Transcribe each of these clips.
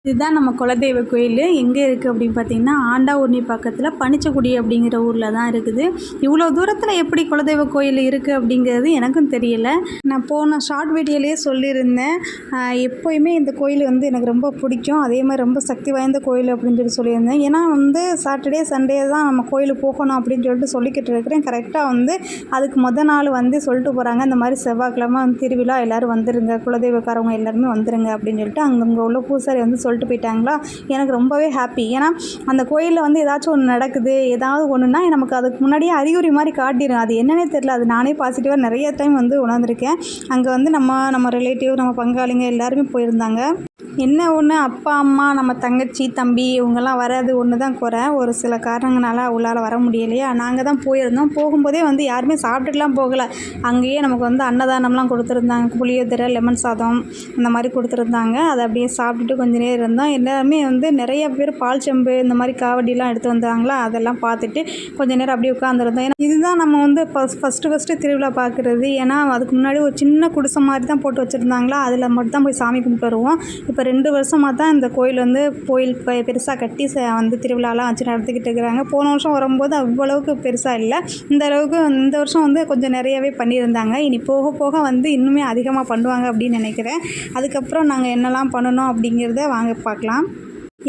இதுதான் நம்ம குலதெய்வ கோயில் எங்கே இருக்குது அப்படின்னு பார்த்தீங்கன்னா, ஆண்டாவூர்னி பக்கத்தில் பனிச்சக்குடி அப்படிங்கிற ஊரில் தான் இருக்குது. இவ்வளோ தூரத்தில் எப்படி குலதெய்வ கோயில் இருக்குது அப்படிங்கிறது எனக்கும் தெரியல. நான் போன ஷார்ட் வீடியோலேயே சொல்லியிருந்தேன், எப்போயுமே இந்த கோயில் வந்து எனக்கு ரொம்ப பிடிக்கும். அதே மாதிரி ரொம்ப சக்தி வாய்ந்த கோயில் அப்படின்னு சொல்லியிருந்தேன். ஏன்னா சாட்டர்டே சண்டே தான் நம்ம கோயிலுக்கு போகணும் அப்படின்னு சொல்லிக்கிட்டு இருக்கிறேன். கரெக்டாக அதுக்கு நாள் சொல்லிட்டு போகிறாங்க, இந்த மாதிரி செவ்வாய்க்கிழமை திருவிழா எல்லோரும் வந்துருங்க, குலதெய்வக்காரவங்க எல்லாருமே வந்துருங்க அப்படின்னு சொல்லிட்டு அங்கே உள்ள பூசாரி சொல்லிட்டு போயிட்டாங்களா. எனக்கு ரொம்பவே ஹாப்பி. ஏன்னா அந்த கோயிலில் ஏதாச்சும் ஒன்று நடக்குது, ஏதாவது ஒன்றுனா நமக்கு அதுக்கு முன்னாடியே அறிகுறி மாதிரி காட்டிடும். அது என்னன்னே தெரியல. அது நானே பாசிட்டிவாக நிறைய டைம் உணர்ந்திருக்கேன். அங்கே நம்ம ரிலேட்டிவ், நம்ம பங்காளிங்க எல்லாருமே போயிருந்தாங்க. என்ன ஒன்று, அப்பா அம்மா, நம்ம தங்கச்சி தம்பி இவங்கெல்லாம் வராது ஒன்று தான் குறை. ஒரு சில காரணங்களால் அவங்களால வர முடியலையா. நாங்கள் தான் போயிருந்தோம். போகும்போதே யாருமே சாப்பிட்டுட்டுலாம் போகலை. அங்கேயே நமக்கு அன்னதானம்லாம் கொடுத்துருந்தாங்க. புளியோதரை, லெமன் சாதம் இந்த மாதிரி கொடுத்துருந்தாங்க. அதை அப்படியே சாப்பிட்டுட்டு கொஞ்சம் நேரம் இருந்தோம். எல்லாருமே நிறைய பேர் பால் செம்பு இந்த மாதிரி காவடிலாம் எடுத்து வந்தாங்களா. அதெல்லாம் பார்த்துட்டு கொஞ்சம் நேரம் அப்படியே உட்காந்துருந்தோம். ஏன்னா இதுதான் நம்ம ஃபஸ்ட்டு திருவிழா பார்க்குறது. ஏன்னா அதுக்கு முன்னாடி ஒரு சின்ன குடிசை மாதிரி தான் போட்டு வச்சுருந்தாங்களா. அதில் மட்டும் தான் போய் சாமி கும்பிட்டு வருவோம். இப்போ 2 வருஷமாக தான் இந்த கோயில் பெருசாக கட்டி திருவிழாலாம் வச்சு நடத்திக்கிட்டு இருக்கிறாங்க. போன வருஷம் வரும்போது அவ்வளவுக்கு பெருசாக இல்லை. இந்த வருஷம் கொஞ்சம் நிறையவே பண்ணியிருந்தாங்க. இனி போக போக இன்னுமே அதிகமாக பண்ணுவாங்க அப்படின்னு நினைக்கிறேன். அதுக்கப்புறம் நாங்கள் என்னெல்லாம் பண்ணணும் அப்படிங்கிறத வாங்க பார்க்கலாம்.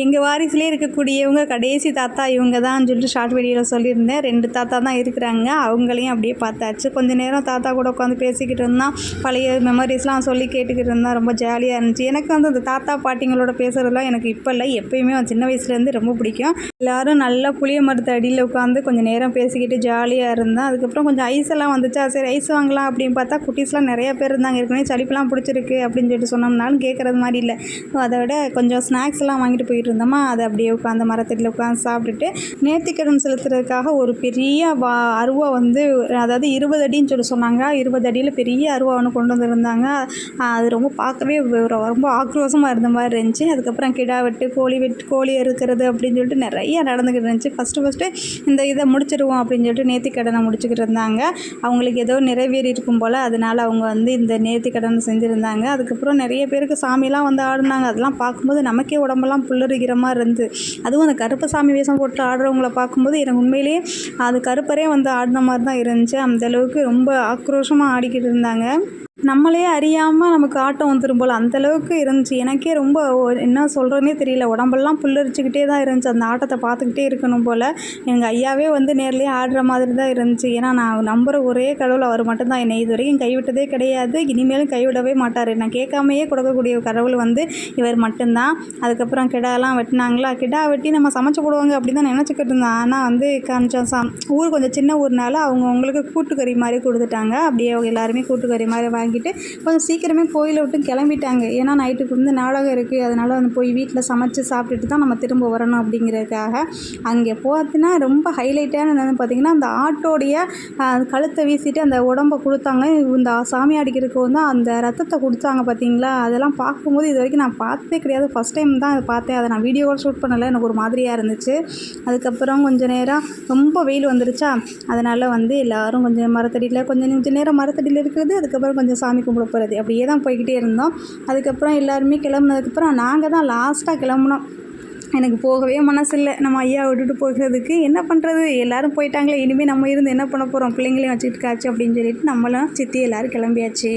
எங்கள் வாரிசுலேயே இருக்கக்கூடியவங்க கடைசி தாத்தா இவங்க தான் சொல்லிட்டு ஷார்ட் வீடியோவில் சொல்லியிருந்தேன். 2 தாத்தா தான் இருக்கிறாங்க. அவங்களையும் அப்படியே பார்த்தாச்சு. கொஞ்சம் நேரம் தாத்தா கூட உட்காந்து பேசிக்கிட்டு இருந்தான். பழைய மெமரிஸ்லாம் சொல்லி கேட்டுக்கிட்டு இருந்தான். ரொம்ப ஜாலியாக இருந்துச்சு. எனக்கு அந்த தாத்தா பாட்டிங்களோட பேசுகிறதுலாம் எனக்கு இப்போ இல்லை, எப்போயுமே சின்ன வயசுலேருந்து ரொம்ப பிடிக்கும். எல்லோரும் நல்லா புளிய மரத்து அடியில் உட்காந்து கொஞ்சம் நேரம் பேசிக்கிட்டு ஜாலியாக இருந்தேன். அதுக்கப்புறம் கொஞ்சம் ஐஸ் எல்லாம் வந்துச்சா, சரி ஐஸ் வாங்கலாம் அப்படின்னு பார்த்தா குட்டீஸ்லாம் நிறைய பேர் இருந்தாங்க. ஏற்கனவே சளிப்பெல்லாம் பிடிச்சிருக்கு அப்படின்னு சொல்லிட்டு சொன்னோம்னாலும் கேட்குறது மாதிரி இல்லை. அதை விட கொஞ்சம் ஸ்நாக்ஸ் எல்லாம் வாங்கிட்டு போயிட்டு இருந்தோமா. அதை அப்படியே உட்காந்து மரத்தடியில் உட்காந்து சாப்பிட்டுட்டு நேர்த்திக்கடன் செலுத்துறதுக்காக ஒரு பெரிய அருவா அதாவது 20 அடின்னு சொல்லி சொன்னாங்க. 20 அடியில் பெரிய அருவா ஒன்று கொண்டு வந்திருந்தாங்க. அது ரொம்ப பார்க்கவே ரொம்ப ஆக்ரோஷமாக இருந்த மாதிரி இருந்துச்சு. அதுக்கப்புறம் கிடா வெட்டு, கோழி அறுக்கிறது அப்படின்னு சொல்லிட்டு நிறைய நடந்துக்கிட்டு இருந்துச்சு. ஃபஸ்ட்டு இந்த இதை முடிச்சிடுவோம் அப்படின்னு சொல்லிட்டு நேர்த்திக்கடனை முடிச்சுக்கிட்டு இருந்தாங்க. அவங்களுக்கு ஏதோ நிறைவேறி இருக்கும் போல், அதனால் அவங்க இந்த நேர்த்திக்கடன் செஞ்சுருந்தாங்க. அதுக்கப்புறம் நிறைய பேருக்கு சாமிலாம் ஆடினாங்க. அதெல்லாம் பார்க்கும்போது நமக்கே உடம்பெல்லாம் புல்லரிக்கிற மாதிரி இருந்து, அதுவும் அந்த கருப்பு சாமி வேஷம் போட்டு ஆடுறவங்கள பார்க்கும்போது எனக்கு உண்மையிலேயே அது கருப்பரே ஆடின மாதிரி தான் இருந்துச்சு. அந்தளவுக்கு ரொம்ப ஆக்ரோஷமாக ஆடிக்கிட்டு இருந்தாங்க. நம்மளே அறியாமல் நமக்கு ஆட்டம் வந்துடும் போல் அந்தளவுக்கு இருந்துச்சு. எனக்கே ரொம்ப என்ன சொல்கிறேன்னே தெரியல. உடம்பெல்லாம் புல்லரிச்சுக்கிட்டே தான் இருந்துச்சு. அந்த ஆட்டத்தை பார்த்துக்கிட்டே இருக்கணும் போல். எங்கள் ஐயாவே நேர்லேயே ஆடுற மாதிரி தான் இருந்துச்சு. ஏன்னா நான் நம்புகிற ஒரே கடவுள் அவர் மட்டும்தான். என்னை இது வரைக்கும் கைவிட்டதே கிடையாது, இனிமேலும் கைவிடவே மாட்டார். நான் கேட்காமையே கொடுக்கக்கூடிய கடவுள் இவர் மட்டும்தான். அதுக்கப்புறம் கிடாலாம் வெட்டினாங்களா. கிடா வெட்டி நம்ம சமைச்சு போடுவாங்க அப்படின்னு தான் நினச்சிக்கிட்டு இருந்தேன். ஆனால் கொஞ்சம் ஊர் கொஞ்சம் சின்ன ஊர்னால அவங்களுக்கு கூட்டுக்கறி மாதிரி கொடுத்துட்டாங்க. அப்படியே அவங்க எல்லாருமே கூட்டுக்கறி மாதிரி வாங்கிட்டு கொஞ்சம் சீக்கிரமே கோயிலை விட்டு கிளம்பிட்டாங்க. ஏன்னா நைட்டுக்கு நாடகம் இருக்குது, அதனால் போய் வீட்டில் சமைச்சு சாப்பிட்டுட்டு தான் நம்ம திரும்ப வரணும் அப்படிங்கிறதுக்காக. அங்கே பார்த்தீங்கன்னா ரொம்ப ஹைலைட்டான என்னென்னு பார்த்தீங்கன்னா, அந்த ஆட்டோடைய கழுத்தை வீசிட்டு அந்த உடம்பை கொடுத்தாங்க. இந்த சாமி அடிக்கிறதுக்கு அந்த ரத்தத்தை கொடுத்தாங்க பார்த்தீங்களா. அதெல்லாம் பார்க்கும்போது இது வரைக்கும் நான் பார்த்ததே கிடையாது. ஃபஸ்ட் டைம் தான் அதை பார்த்தேன். அதை நான் வீடியோவோட ஷூட் பண்ணலை, எனக்கு ஒரு மாதிரியாக இருந்துச்சு. அதுக்கப்புறம் கொஞ்சம் நேரம் ரொம்ப வெயில் வந்துருச்சா, அதனால் எல்லோரும் கொஞ்சம் கொஞ்சம் நேரம் மரத்தடியில் இருக்கிறது, அதுக்கப்புறம் கொஞ்சம் சாமி கும்பிட போகிறது, அப்படியே தான் போய்கிட்டே இருந்தோம். அதுக்கப்புறம் எல்லாருமே கிளம்புனதுக்கப்புறம் நாங்கள் தான் லாஸ்ட்டாக கிளம்புனோம். எனக்கு போகவே மனசில்லை நம்ம ஐயா விட்டுட்டு போகிறதுக்கு. என்ன பண்ணுறது, எல்லோரும் போயிட்டாங்களே, இனிமேல் நம்ம இருந்து என்ன பண்ண போகிறோம், பிள்ளைங்களையும் வச்சுக்கிட்டு காய்ச்சி அப்படின்னு சொல்லிட்டு நம்மளும் சித்தி எல்லோரும் கிளம்பியாச்சு.